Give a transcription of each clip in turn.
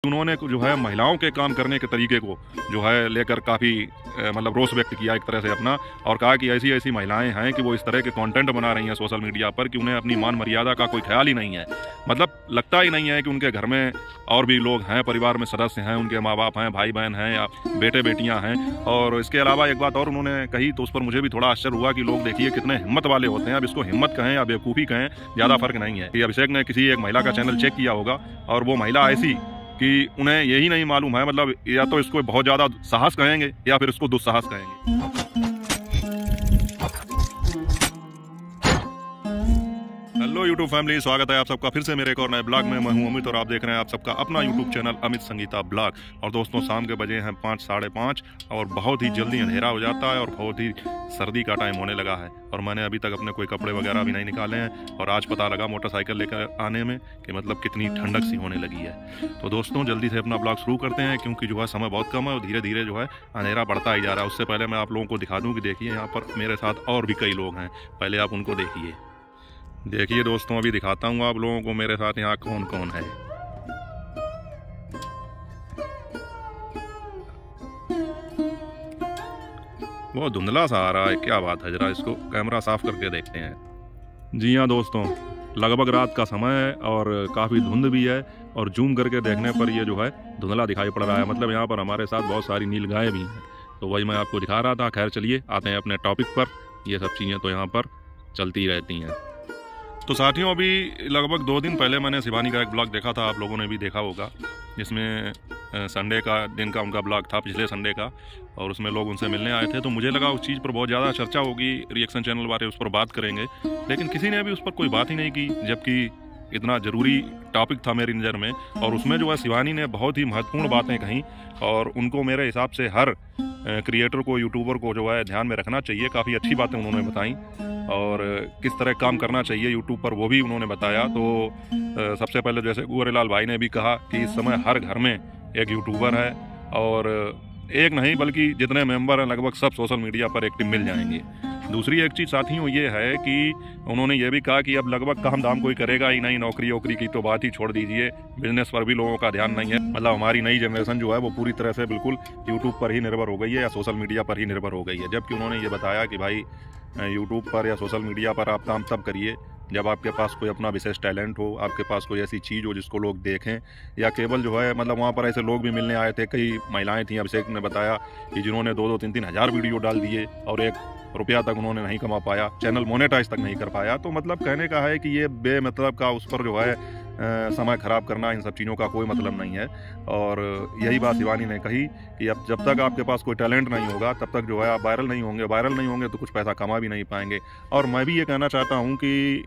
उन्होंने जो है महिलाओं के काम करने के तरीके को जो है लेकर काफ़ी मतलब रोष व्यक्त किया एक तरह से अपना, और कहा कि ऐसी ऐसी महिलाएं हैं कि वो इस तरह के कंटेंट बना रही हैं सोशल मीडिया पर कि उन्हें अपनी मान मर्यादा का कोई ख्याल ही नहीं है। मतलब लगता ही नहीं है कि उनके घर में और भी लोग हैं, परिवार में सदस्य हैं, उनके माँ बाप हैं, भाई बहन हैं या बेटे बेटियाँ हैं। और इसके अलावा एक बात और उन्होंने कही तो उस पर मुझे भी थोड़ा आश्चर्य हुआ कि लोग देखिए कितने हिम्मत वाले होते हैं। अब इसको हिम्मत कहें या बेवकूफ़ी कहें, ज़्यादा फर्क नहीं है। कि अभिषेक ने किसी एक महिला का चैनल चेक किया होगा और वो महिला ऐसी कि उन्हें यही नहीं मालूम है, मतलब या तो इसको बहुत ज़्यादा साहस कहेंगे या फिर इसको दुस्साहस कहेंगे। हेलो यूट्यूब फैमिली, स्वागत है आप सबका फिर से मेरे एक और नए ब्लॉग में। मैं हूं अमित और आप देख रहे हैं आप सबका अपना YouTube channel Amit Sangeeta blog. और दोस्तों, शाम के बजे हैं 5 साढ़े 5 और बहुत ही जल्दी अंधेरा हो जाता है और बहुत ही सर्दी का टाइम होने लगा है। और मैंने अभी तक अपने कोई कपड़े वगैरह भी नहीं निकाले हैं और आज पता लगा मोटरसाइकिल लेकर आने में कि मतलब कितनी ठंडक सी होने लगी है। तो दोस्तों, जल्दी से अपना ब्लॉग शुरू करते हैं क्योंकि जो है समय बहुत कम है और धीरे धीरे जो है अंधेरा बढ़ता ही जा रहा है। उससे पहले मैं आप लोगों को दिखा दूँ कि देखिए यहाँ पर मेरे साथ और भी कई लोग हैं, पहले आप उनको देखिए दोस्तों, अभी दिखाता हूँ आप लोगों को मेरे साथ यहाँ कौन कौन है। वो धुंधला सा आ रहा है, क्या बात है, जरा इसको कैमरा साफ करके देखते हैं। जी हाँ दोस्तों, लगभग रात का समय है और काफ़ी धुंध भी है और जूम करके देखने पर ये जो है धुंधला दिखाई पड़ रहा है। मतलब यहाँ पर हमारे साथ बहुत सारी नील गायें भी हैं, तो वही मैं आपको दिखा रहा था। खैर चलिए आते हैं अपने टॉपिक पर। ये सब चीज़ें तो यहाँ पर चलती रहती हैं। तो साथियों, अभी लगभग 2 दिन पहले मैंने शिवानी का एक ब्लॉग देखा था, आप लोगों ने भी देखा होगा, जिसमें संडे का दिन का उनका ब्लॉग था, पिछले संडे का, और उसमें लोग उनसे मिलने आए थे। तो मुझे लगा उस चीज़ पर बहुत ज़्यादा चर्चा होगी, रिएक्शन चैनल वाले उस पर बात करेंगे, लेकिन किसी ने अभी उस पर कोई बात ही नहीं की, जबकि इतना ज़रूरी टॉपिक था मेरी नज़र में। और उसमें जो है शिवानी ने बहुत ही महत्वपूर्ण बातें कहीं और उनको मेरे हिसाब से हर क्रिएटर को, यूट्यूबर को जो है ध्यान में रखना चाहिए। काफ़ी अच्छी बातें उन्होंने बताई और किस तरह काम करना चाहिए यूट्यूब पर वो भी उन्होंने बताया। तो सबसे पहले जैसे गोरेलाल भाई ने भी कहा कि इस समय हर घर में एक यूट्यूबर है और एक नहीं बल्कि जितने मेंबर हैं लगभग सब सोशल मीडिया पर एक्टिव मिल जाएंगे। दूसरी एक चीज़ साथियों ये है कि उन्होंने ये भी कहा कि अब लगभग काम दाम कोई करेगा ही नहीं, नौकरी वोकरी की तो बात ही छोड़ दीजिए, बिजनेस पर भी लोगों का ध्यान नहीं है। मतलब हमारी नई जनरेशन जो है वो पूरी तरह से बिल्कुल यूट्यूब पर ही निर्भर हो गई है या सोशल मीडिया पर ही निर्भर हो गई है। जबकि उन्होंने ये बताया कि भाई यूट्यूब पर या सोशल मीडिया पर आप काम तब करिए जब आपके पास कोई अपना विशेष टैलेंट हो, आपके पास कोई ऐसी चीज़ हो जिसको लोग देखें, या केवल जो है मतलब वहाँ पर ऐसे लोग भी मिलने आए थे, कई महिलाएं थीं, अभिषेक ने बताया कि जिन्होंने 2-2, 3-3 हज़ार वीडियो डाल दिए और 1 रुपया तक उन्होंने नहीं कमा पाया, चैनल मोनेटाइज तक नहीं कर पाया। तो मतलब कहने का है कि ये बेमतलब का उस पर जो है समय खराब करना, इन सब चीज़ों का कोई मतलब नहीं है। और यही बात शिवानी ने कही कि अब जब तक आपके पास कोई टैलेंट नहीं होगा तब तक जो है आप वायरल नहीं होंगे तो कुछ पैसा कमा भी नहीं पाएंगे। और मैं भी ये कहना चाहता हूँ कि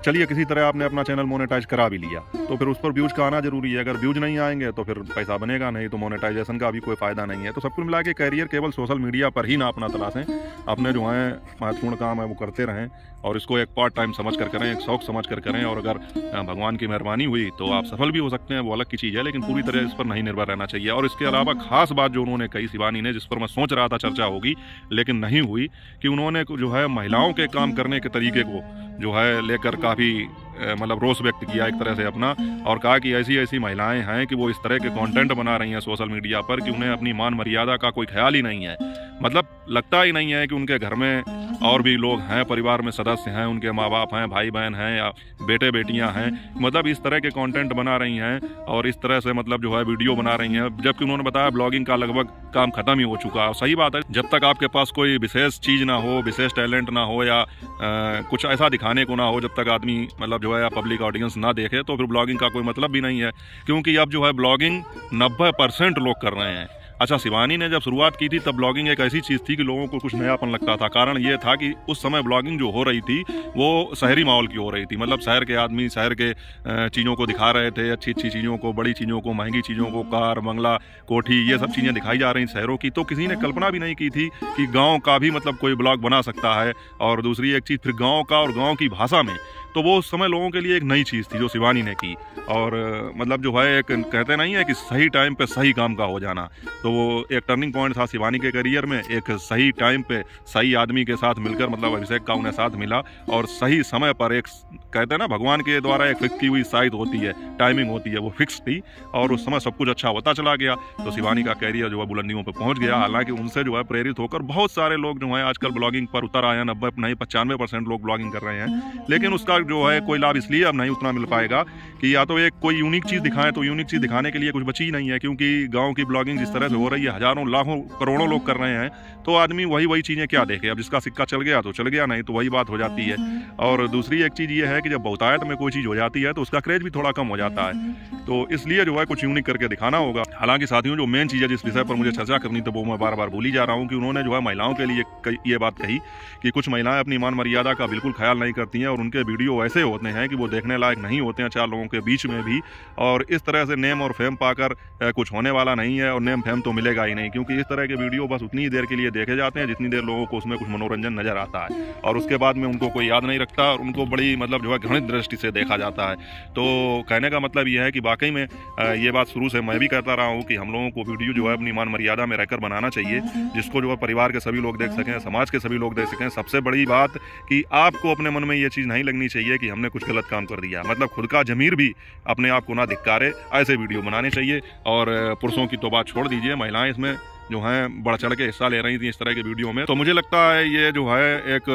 चलिए किसी तरह आपने अपना चैनल मोनेटाइज करा भी लिया तो फिर उस पर व्यूज का आना जरूरी है। अगर व्यूज नहीं आएंगे तो फिर पैसा बनेगा नहीं, तो मोनेटाइजेशन का भी कोई फ़ायदा नहीं है। तो सब कुल मिला के कैरियर केवल सोशल मीडिया पर ही ना अपना तलाशें, अपने जो है महत्वपूर्ण काम है वो करते रहें और इसको एक पार्ट टाइम समझ कर करें, एक शौक समझ कर करें। और अगर भगवान की मेहरबानी हुई तो आप सफल भी हो सकते हैं, वो अलग की चीज़ है, लेकिन पूरी तरह इस पर नहीं निर्भर रहना चाहिए। और इसके अलावा खास बात जो उन्होंने कही शिवानी ने, जिस पर मैं सोच रहा था चर्चा होगी लेकिन नहीं हुई, कि उन्होंने जो है महिलाओं के काम करने के तरीके को जो है लेकर काफ़ी मतलब रोष व्यक्त किया एक तरह से अपना, और कहा कि ऐसी ऐसी महिलाएं हैं कि वो इस तरह के कंटेंट बना रही हैं सोशल मीडिया पर कि उन्हें अपनी मान मर्यादा का कोई ख्याल ही नहीं है। मतलब लगता ही नहीं है कि उनके घर में और भी लोग हैं, परिवार में सदस्य हैं, उनके माँ बाप हैं, भाई बहन हैं या बेटे बेटियां हैं, मतलब इस तरह के कंटेंट बना रही हैं और इस तरह से मतलब जो है वीडियो बना रही हैं। जबकि उन्होंने बताया ब्लॉगिंग का लगभग काम खत्म ही हो चुका है। सही बात है, जब तक आपके पास कोई विशेष चीज़ ना हो, विशेष टैलेंट ना हो या कुछ ऐसा दिखाने को ना हो, जब तक आदमी मतलब जो है पब्लिक ऑडियंस ना देखे तो फिर ब्लॉगिंग का कोई मतलब भी नहीं है। क्योंकि अब जो है ब्लॉगिंग 90% लोग कर रहे हैं। अच्छा, शिवानी ने जब शुरुआत की थी तब ब्लॉगिंग एक ऐसी चीज़ थी कि लोगों को कुछ नयापन लगता था। कारण ये था कि उस समय ब्लॉगिंग जो हो रही थी वो शहरी माहौल की हो रही थी। मतलब शहर के आदमी शहर के चीज़ों को दिखा रहे थे, अच्छी अच्छी चीज़ों को, बड़ी चीज़ों को, महंगी चीज़ों को, कार बंगला कोठी, ये सब चीज़ें दिखाई जा रही शहरों की। तो किसी ने कल्पना भी नहीं की थी कि गाँव का भी मतलब कोई ब्लॉग बना सकता है। और दूसरी एक चीज़ फिर गाँव का और गाँव की भाषा में, तो वो उस समय लोगों के लिए एक नई चीज़ थी जो शिवानी ने की। और मतलब जो है एक कहते नहीं है कि सही टाइम पे सही काम का हो जाना, तो तो वो एक टर्निंग पॉइंट था शिवानी के करियर में। एक सही टाइम पे सही आदमी के साथ मिलकर, मतलब अभिषेक का उन्हें साथ मिला और सही समय पर, एक कहते हैं ना भगवान के द्वारा एक फिक्स की हुई शायद होती है, टाइमिंग होती है, वो फिक्स थी और उस समय सब कुछ अच्छा होता चला गया। तो शिवानी का कैरियर जो है बुलंदियों पर पहुंच गया। हालांकि उनसे जो है प्रेरित होकर बहुत सारे लोग जो है आजकल ब्लॉगिंग पर उतर आए हैं। 90 नहीं 95% लोग ब्लॉगिंग कर रहे हैं, लेकिन उसका जो है कोई लाभ इसलिए अब नहीं उतना मिल पाएगा कि या तो एक कोई यूनिक चीज़ दिखाएं, तो यूनिक चीज़ दिखाने के लिए कुछ बची ही नहीं है, क्योंकि गाँव की ब्लॉगिंग जिस तरह से हो रही है, हजारों लाखों करोड़ों लोग कर रहे हैं, तो आदमी वही चीज़ें क्या देखे। अब जिसका सिक्का चल गया तो चल गया, नहीं तो वही बात हो जाती है। और दूसरी एक चीज़ ये है कि जब बहुतायत में कोई चीज़ हो जाती है तो उसका क्रेज भी थोड़ा कम हो जाता है, तो इसलिए जो है कुछ यूनिक करके दिखाना होगा। हालांकि साथियों, जो मेन चीज़ है जिस विषय पर मुझे चर्चा करनी थी वो मैं बार बार भूल ही जा रहा हूँ कि उन्होंने जो है महिलाओं के लिए ये बात कही कि कुछ महिलाएं अपनी मान मर्यादा का बिल्कुल ख्याल नहीं करती हैं और उनके वीडियो ऐसे होते हैं कि वो देखने लायक नहीं होते हैं 4 लोगों के बीच में भी, और इस तरह से नेम और फेम पाकर कुछ होने वाला नहीं है और नेम फेम तो मिलेगा ही नहीं, क्योंकि इस तरह के वीडियो बस उतनी देर के लिए देखे जाते हैं जितनी देर लोगों को उसमें कुछ मनोरंजन नजर आता है, और उसके बाद में उनको कोई याद नहीं रखता और उनको बड़ी मतलब जो है घृणित दृष्टि से देखा जाता है। तो कहने का मतलब यह है कि वाकई में ये बात शुरू से मैं भी कहता रहा हूँ कि हम लोगों को वीडियो जो है अपनी मान मर्यादा में रहकर बनाना चाहिए, जिसको जो है परिवार के सभी लोग देख सकें, समाज के सभी लोग देख सकें। सबसे बड़ी बात कि आपको अपने मन में ये चीज़ नहीं लगनी चाहिए कि हमने कुछ गलत काम कर दिया, मतलब खुद का ज़मीर भी अपने आप को ना धिक्कारे, ऐसे वीडियो बनाने चाहिए। और पुरुषों की तो बात छोड़ दीजिए, महिलाएं इसमें जो हैं बढ़ चढ़ के हिस्सा ले रही थी इस तरह के वीडियो में। तो मुझे लगता है ये जो है एक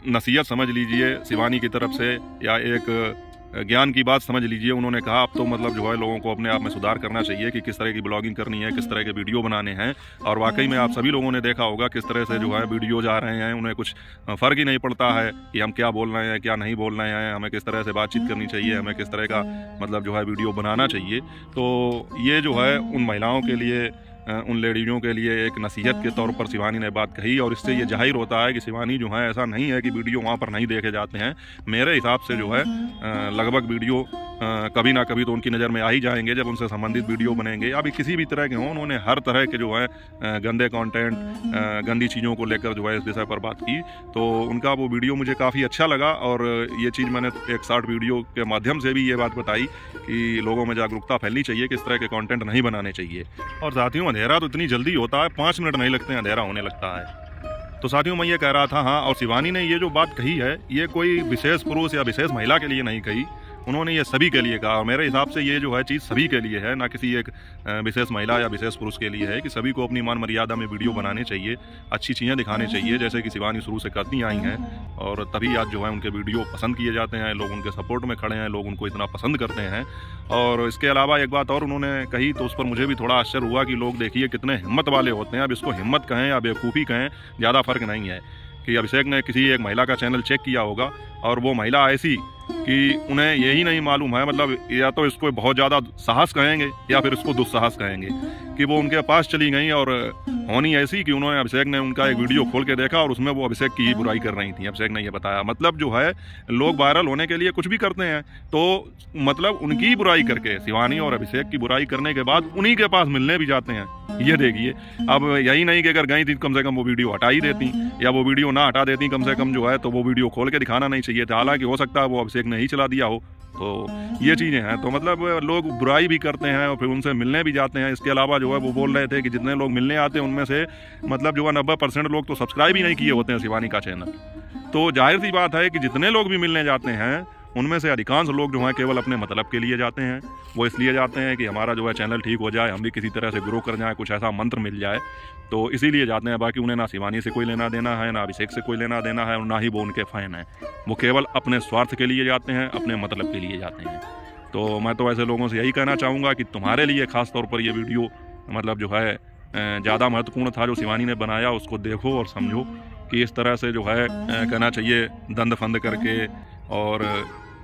नसीहत समझ लीजिए शिवानी की तरफ से, या एक ज्ञान की बात समझ लीजिए। उन्होंने कहा अब तो मतलब जो है लोगों को अपने आप में सुधार करना चाहिए कि किस तरह की ब्लॉगिंग करनी है, किस तरह के वीडियो बनाने हैं। और वाकई में आप सभी लोगों ने देखा होगा किस तरह से जो है वीडियो जा रहे हैं, उन्हें कुछ फ़र्क ही नहीं पड़ता है कि हम क्या बोल रहे हैं क्या नहीं बोल रहे हैं, हमें किस तरह से बातचीत करनी चाहिए, हमें किस तरह का मतलब जो है वीडियो बनाना चाहिए। तो ये जो है उन महिलाओं के लिए, उन लेडीज़ों के लिए एक नसीहत के तौर पर शिवानी ने बात कही, और इससे ये जाहिर होता है कि शिवानी जो है ऐसा नहीं है कि वीडियो वहाँ पर नहीं देखे जाते हैं। मेरे हिसाब से जो है लगभग वीडियो कभी ना कभी तो उनकी नज़र में आ ही जाएंगे जब उनसे संबंधित वीडियो बनेंगे, या भी किसी भी तरह के हों। उन्होंने हर तरह के जो है गंदे कंटेंट, गंदी चीज़ों को लेकर जो है इस विषय पर बात की, तो उनका वो वीडियो मुझे काफ़ी अच्छा लगा। और ये चीज़ मैंने एक शॉर्ट वीडियो के माध्यम से भी ये बात बताई कि लोगों में जागरूकता फैलनी चाहिए कि इस तरह के कंटेंट नहीं बनाने चाहिए। और साथियों, अंधेरा तो इतनी जल्दी होता है, 5 मिनट नहीं लगते हैं अंधेरा होने लगता है। तो साथियों, मैं ये कह रहा था, हाँ, और शिवानी ने ये जो बात कही है ये कोई विशेष पुरुष या विशेष महिला के लिए नहीं कही, उन्होंने ये सभी के लिए कहा। और मेरे हिसाब से ये जो है चीज़ सभी के लिए है, ना किसी एक विशेष महिला या विशेष पुरुष के लिए है, कि सभी को अपनी मान मर्यादा में वीडियो बनाने चाहिए, अच्छी चीज़ें दिखाने चाहिए, जैसे कि शिवानी शुरू से करती आई हैं, और तभी आज जो है उनके वीडियो पसंद किए जाते हैं, लोग उनके सपोर्ट में खड़े हैं, लोग उनको इतना पसंद करते हैं। और इसके अलावा एक बात और उन्होंने कही, तो उस पर मुझे भी थोड़ा आश्चर्य हुआ कि लोग देखिए कितने हिम्मत वाले होते हैं। अब इसको हिम्मत कहें या बेवकूफ़ी कहें, ज़्यादा फर्क नहीं है, कि अभिषेक ने किसी एक महिला का चैनल चेक किया होगा और वो महिला ऐसी कि उन्हें यही नहीं मालूम है, मतलब या तो इसको बहुत ज़्यादा साहस कहेंगे या फिर इसको दुस्साहस कहेंगे, कि वो उनके पास चली गई और होनी ऐसी कि उन्होंने, अभिषेक ने उनका एक वीडियो खोल के देखा और उसमें वो अभिषेक की ही बुराई कर रही थी। अभिषेक ने ये बताया, मतलब जो है लोग वायरल होने के लिए कुछ भी करते हैं, तो मतलब उनकी ही बुराई करके, शिवानी और अभिषेक की बुराई करने के बाद उन्हीं के पास मिलने भी जाते हैं। ये देखिए, अब यही नहीं कि अगर गई थी कम से कम वो वीडियो हटा ही देती, या वो वीडियो ना हटा देती कम से कम जो है, तो वो वीडियो खोल के दिखाना नहीं चाहिए था। हालांकि हो सकता है वो अभिषेक ने ही चला दिया हो। तो ये चीज़ें हैं, तो मतलब लोग बुराई भी करते हैं और फिर उनसे मिलने भी जाते हैं। इसके अलावा जो है वो बोल रहे थे कि जितने लोग मिलने आते हैं उनमें से मतलब जो है 90% लोग तो सब्सक्राइब ही नहीं किए होते हैं शिवानी का चैनल। तो जाहिर सी बात है कि जितने लोग भी मिलने जाते हैं उनमें से अधिकांश लोग जो हैं केवल अपने मतलब के लिए जाते हैं। वो इसलिए जाते हैं कि हमारा जो है चैनल ठीक हो जाए, हम भी किसी तरह से ग्रो कर जाए, कुछ ऐसा मंत्र मिल जाए, तो इसीलिए जाते हैं। बाकी उन्हें ना शिवानी से कोई लेना देना है, ना अभिषेक से कोई लेना देना है, और ना ही वो उनके फ़ैन हैं। वो केवल अपने स्वार्थ के लिए जाते हैं, अपने मतलब के लिए जाते हैं। तो मैं तो ऐसे लोगों से यही कहना चाहूँगा कि तुम्हारे लिए ख़ास तौर पर ये वीडियो मतलब जो है ज़्यादा महत्वपूर्ण था, जो शिवानी ने बनाया, उसको देखो और समझो कि इस तरह से जो है कहना चाहिए दंड फंद करके और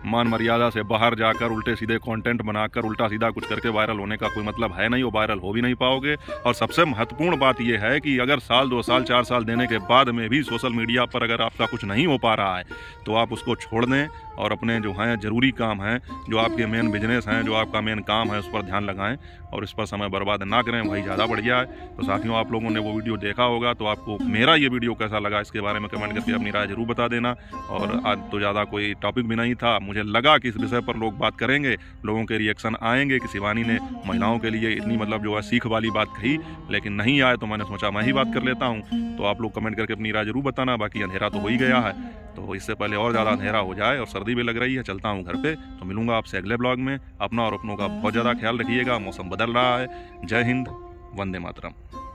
मान मर्यादा से बाहर जाकर उल्टे सीधे कंटेंट बनाकर उल्टा सीधा कुछ करके वायरल होने का कोई मतलब है नहीं। वो वायरल हो भी नहीं पाओगे। और सबसे महत्वपूर्ण बात यह है कि अगर साल 2 साल 4 साल देने के बाद में भी सोशल मीडिया पर अगर आपका कुछ नहीं हो पा रहा है तो आप उसको छोड़ दें और अपने जो हैं ज़रूरी काम हैं, जो आपके मेन बिजनेस हैं, जो आपका मेन काम है, उस पर ध्यान लगाएं और इस पर समय बर्बाद ना करें, वही ज़्यादा बढ़िया है। तो साथियों, आप लोगों ने वो वीडियो देखा होगा, तो आपको मेरा ये वीडियो कैसा लगा इसके बारे में कमेंट करके अपनी राय जरूर बता देना। और आज तो ज़्यादा कोई टॉपिक भी नहीं था, मुझे लगा कि इस विषय पर लोग बात करेंगे, लोगों के रिएक्शन आएंगे कि शिवानी ने महिलाओं के लिए इतनी मतलब जो है सीख वाली बात कही, लेकिन नहीं आए, तो मैंने सोचा मैं ही बात कर लेता हूँ। तो आप लोग कमेंट करके अपनी राय जरूर बताना। बाकी अंधेरा तो हो ही गया है, तो इससे पहले और ज़्यादा अंधेरा हो जाए और सर्दी भी लग रही है, चलता हूँ घर पे। तो मिलूंगा आपसे अगले ब्लॉग में। अपना और अपनों का बहुत ज़्यादा ख्याल रखिएगा, मौसम बदल रहा है। जय हिंद, वंदे मातरम।